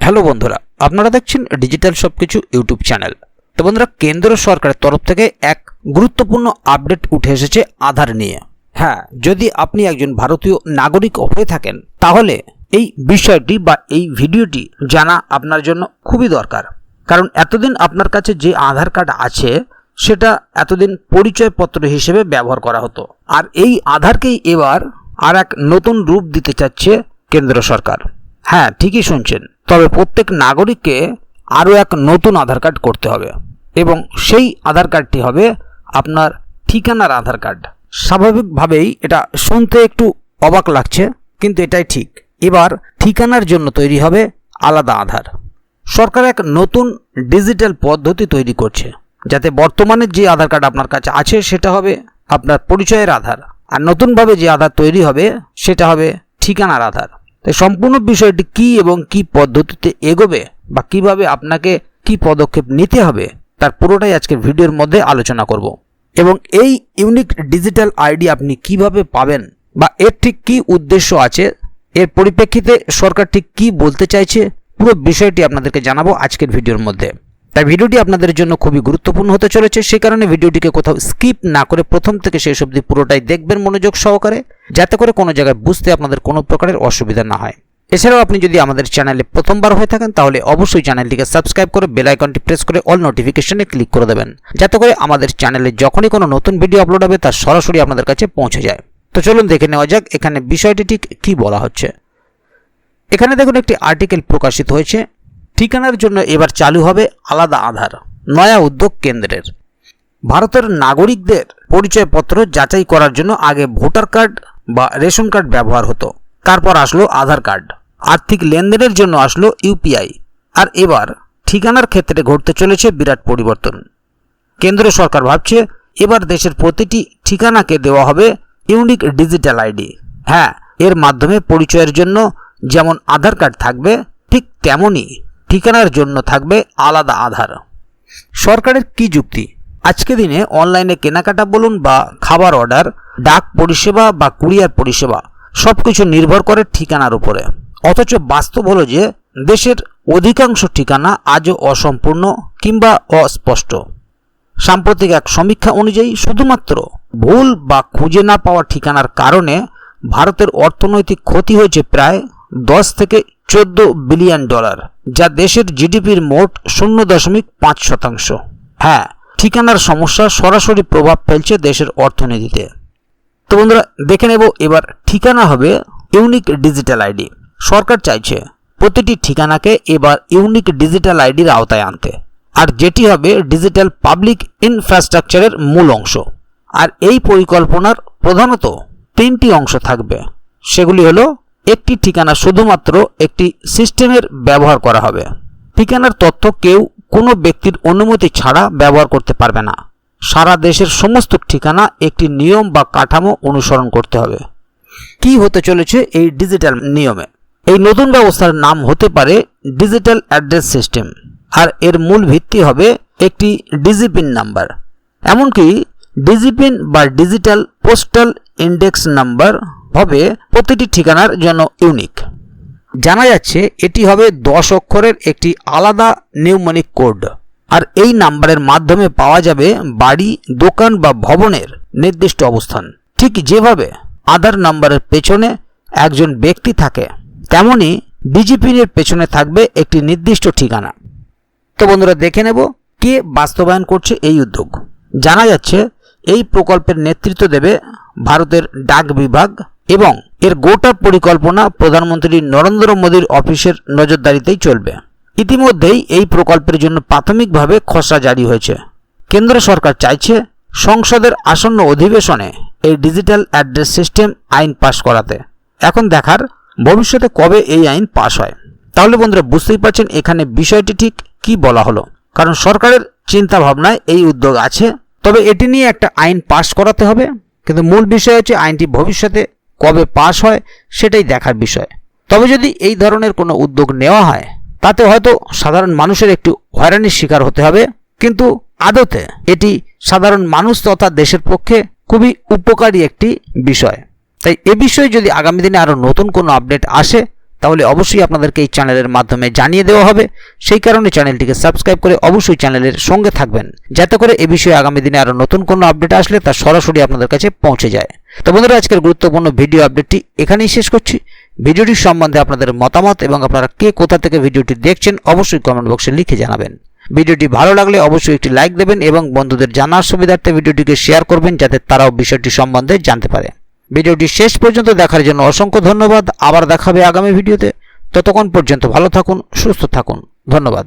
Hello বন্ধুরা, আপনারা দেখছেন ডিজিটাল সবকিছু ইউটিউব চ্যানেল। তো বন্ধুরা, কেন্দ্র সরকারের তরফ থেকে এক গুরুত্বপূর্ণ আপডেট উঠে এসেছে আধার নিয়ে। হ্যাঁ, যদি আপনি একজন ভারতীয় নাগরিক হয়ে থাকেন তাহলে এই বিষয়টি বা এই ভিডিওটি জানা আপনার জন্য খুবই দরকার। কারণ এতদিন আপনার কাছে যে আধার কার্ড আছে সেটা এতদিন পরিচয়পত্র হিসেবে ব্যবহার করা হতো, আর এই আধারকেই এবার আর এক নতুন রূপ দিতে চাচ্ছে কেন্দ্র সরকার। হ্যাঁ, ঠিকই শুনছেন, তবে প্রত্যেক নাগরিককে আরও এক নতুন আধার কার্ড করতে হবে এবং সেই আধার কার্ডটি হবে আপনার ঠিকানার আধার কার্ড। স্বাভাবিকভাবেই এটা শুনতে একটু অবাক লাগছে, কিন্তু এটাই ঠিক। এবার ঠিকানার জন্য তৈরি হবে আলাদা আধার। সরকার এক নতুন ডিজিটাল পদ্ধতি তৈরি করছে, যাতে বর্তমানে যে আধার কার্ড আপনার কাছে আছে সেটা হবে আপনার পরিচয়ের আধার, আর নতুনভাবে যে আধার তৈরি হবে সেটা হবে ঠিকানার আধার। তাই সম্পূর্ণ বিষয়টি কি এবং কি পদ্ধতিতে এগোবে বা কিভাবে আপনাকে কি পদক্ষেপ নিতে হবে তার পুরোটাই আজকের ভিডিওর মধ্যে আলোচনা করব। এবং এই ইউনিক ডিজিটাল আইডি আপনি কিভাবে পাবেন বা এর ঠিক কি উদ্দেশ্য আছে, এর পরিপ্রেক্ষিতে সরকার ঠিক কি বলতে চাইছে, পুরো বিষয়টি আপনাদেরকে জানাবো আজকের ভিডিওর মধ্যে। তাই ভিডিওটি আপনাদের জন্য খুবই গুরুত্বপূর্ণ হতে চলেছে, সেই কারণে ভিডিওটিকে কোথাও স্কিপ না করে প্রথম থেকে শেষ অবধি পুরোটাই দেখবেন মনোযোগ সহকারে, যাতে করে কোনো জায়গায় বুঝতে আপনাদের কোনো প্রকারের অসুবিধা না হয়। এছাড়াও আপনি যদি আমাদের চ্যানেলে প্রথমবার হয়ে থাকেন তাহলে অবশ্যই চ্যানেলটিকে সাবস্ক্রাইব করে বেল আইকনটি প্রেস করে অল নোটিফিকেশনে ক্লিক করে দেবেন, যাতে করে আমাদের চ্যানেলে যখনই কোনো নতুন ভিডিও আপলোড হবে তার সরাসরি আপনাদের কাছে পৌঁছে যায়। তো চলুন দেখে নেওয়া যাক এখানে বিষয়টি ঠিক কী বলা হচ্ছে। এখানে দেখুন একটি আর্টিকেল প্রকাশিত হয়েছে, ঠিকানার জন্য এবার চালু হবে আলাদা আধার, নয়া উদ্যোগ কেন্দ্রের। ভারতের নাগরিকদের পরিচয়পত্র যাচাই করার জন্য আগে ভোটার কার্ড বা রেশন কার্ড ব্যবহার হতো, তারপর আসলো আধার কার্ড, আর্থিক লেনদেনের জন্য আসলো ইউপিআই, আর এবার ঠিকানার ক্ষেত্রে ঘটতে চলেছে বিরাট পরিবর্তন। কেন্দ্র সরকার ভাবছে এবার দেশের প্রতিটি ঠিকানাকে দেওয়া হবে ইউনিক ডিজিটাল আইডি। হ্যাঁ, এর মাধ্যমে পরিচয়ের জন্য যেমন আধার কার্ড থাকবে, ঠিক তেমনই ঠিকানার জন্য থাকবে আলাদা আধার। সরকারের কি যুক্তি? আজকে দিনে অনলাইনে কেনাকাটা বলুন বা খাবার অর্ডার, ডাক পরিষেবা বা কুরিয়ার পরিষেবা সবকিছু নির্ভর করে ঠিকানার উপরে। অথচ বাস্তব হলো যে দেশের অধিকাংশ ঠিকানা আজও অসম্পূর্ণ কিংবা অস্পষ্ট। সাম্প্রতিক এক সমীক্ষা অনুযায়ী শুধুমাত্র ভুল বা খুঁজে না পাওয়া ঠিকানার কারণে ভারতের অর্থনৈতিক ক্ষতি হয়েছে প্রায় 10 থেকে 14 বিলিয়ন ডলার, যা দেশের জিডিপির মোট 0.5%। হ্যাঁ, ঠিকানার সমস্যা সরাসরি প্রভাব ফেলছে দেশের অর্থনীতিতে। তো বন্ধুরা, দেখে নেব এবার ঠিকানা হবে ইউনিক ডিজিটাল আইডি। সরকার চাইছে প্রতিটি ঠিকানাকে এবার ইউনিক ডিজিটাল আইডির আওতায় আনতে, আর যেটি হবে ডিজিটাল পাবলিক ইনফ্রাস্ট্রাকচারের মূল অংশ। আর এই পরিকল্পনার প্রধানত 3টি অংশ থাকবে। সেগুলি হলো, একটি ঠিকানা শুধুমাত্র একটি সিস্টেমের ব্যবহার করা হবে। ঠিকানার তথ্য কেউ কোনো ব্যক্তির অনুমতি ছাড়া ব্যবহার করতে পারবে না। সারা দেশের সমস্ত ঠিকানা একটি নিয়ম বা কাঠামো অনুসরণ করতে হবে। কি হতে চলেছে এই ডিজিটাল নিয়মে? এই নতুন ব্যবস্থার নাম হতে পারে ডিজিটাল অ্যাড্রেস সিস্টেম, আর এর মূল ভিত্তি হবে একটি ডিজিপিন নাম্বার। এমনকি ডিজিপিন বা ডিজিটাল পোস্টাল ইন্ডেক্স নাম্বার হবে প্রতিটি ঠিকানার জন্য ইউনিক। জানা যাচ্ছে এটি হবে 10 অক্ষরের একটি আলাদা নিউমনিক কোড, আর এই নাম্বারের মাধ্যমে পাওয়া যাবে বাড়ি, দোকান বা ভবনের নির্দিষ্ট অবস্থান। ঠিক যেভাবে আধার নাম্বারের পেছনে একজন ব্যক্তি থাকে, তেমনি ডিজিপিনের পেছনে থাকবে একটি নির্দিষ্ট ঠিকানা। তো বন্ধুরা, দেখে নেব কে বাস্তবায়ন করছে এই উদ্যোগ। জানা যাচ্ছে এই প্রকল্পের নেতৃত্ব দেবে ভারতের ডাক বিভাগ এবং এর গোটা পরিকল্পনা প্রধানমন্ত্রী নরেন্দ্র মোদীর অফিসের নজরদারিতেই চলবে। ইতিমধ্যেই এই প্রকল্পের জন্য প্রাথমিকভাবে খসড়া জারি হয়েছে। কেন্দ্র সরকার চাইছে সংসদের আসন্ন অধিবেশনে এই ডিজিটাল অ্যাড্রেস সিস্টেম আইন পাশ করাতে। এখন দেখার ভবিষ্যতে কবে এই আইন পাশ হয়। তাহলে বন্ধুরা, বুঝতেই পারছেন এখানে বিষয়টি ঠিক কি বলা হলো। কারণ সরকারের চিন্তা ভাবনায় এই উদ্যোগ আছে, তবে এটি নিয়ে একটা আইন পাশ করাতে হবে। কিন্তু মূল বিষয় হচ্ছে আইনটি ভবিষ্যতে কবে পাশ হয় সেটাই দেখার বিষয়। তবে যদি এই ধরনের কোনো উদ্যোগ নেওয়া হয় তাতে হয়তো সাধারণ মানুষের একটু হয়রানির শিকার হতে হবে, কিন্তু আদতে এটি সাধারণ মানুষ তথা দেশের পক্ষে খুবই উপকারী একটি বিষয়। তাই এ বিষয়ে যদি আগামী দিনে আরও নতুন কোনো আপডেট আসে তাহলে অবশ্যই আপনাদেরকে এই চ্যানেলের মাধ্যমে জানিয়ে দেওয়া হবে। সেই কারণে চ্যানেলটিকে সাবস্ক্রাইব করে অবশ্যই চ্যানেলের সঙ্গে থাকবেন, যাতে করে এই বিষয়ে আগামী দিনে আরও নতুন কোনো আপডেট আসলে তা সরাসরি আপনাদের কাছে পৌঁছে যায়। তো বন্ধুরা, আজকের গুরুত্বপূর্ণ ভিডিও আপডেটটি এখানেই শেষ করছি। ভিডিওটির সম্বন্ধে আপনাদের মতামত এবং আপনারা কে কোথা থেকে ভিডিওটি দেখছেন অবশ্যই কমেন্ট বক্সে লিখে জানাবেন। ভিডিওটি ভালো লাগলে অবশ্যই একটি লাইক দেবেন এবং বন্ধুদের জানার সুবিধার্থে ভিডিওটিকে শেয়ার করবেন, যাতে তারাও বিষয়টি সম্বন্ধে জানতে পারে। ভিডিওটি শেষ পর্যন্ত দেখার জন্য অসংখ্য ধন্যবাদ। আবার দেখা হবে আগামী ভিডিওতে। ততক্ষণ পর্যন্ত ভালো থাকুন, সুস্থ থাকুন। ধন্যবাদ।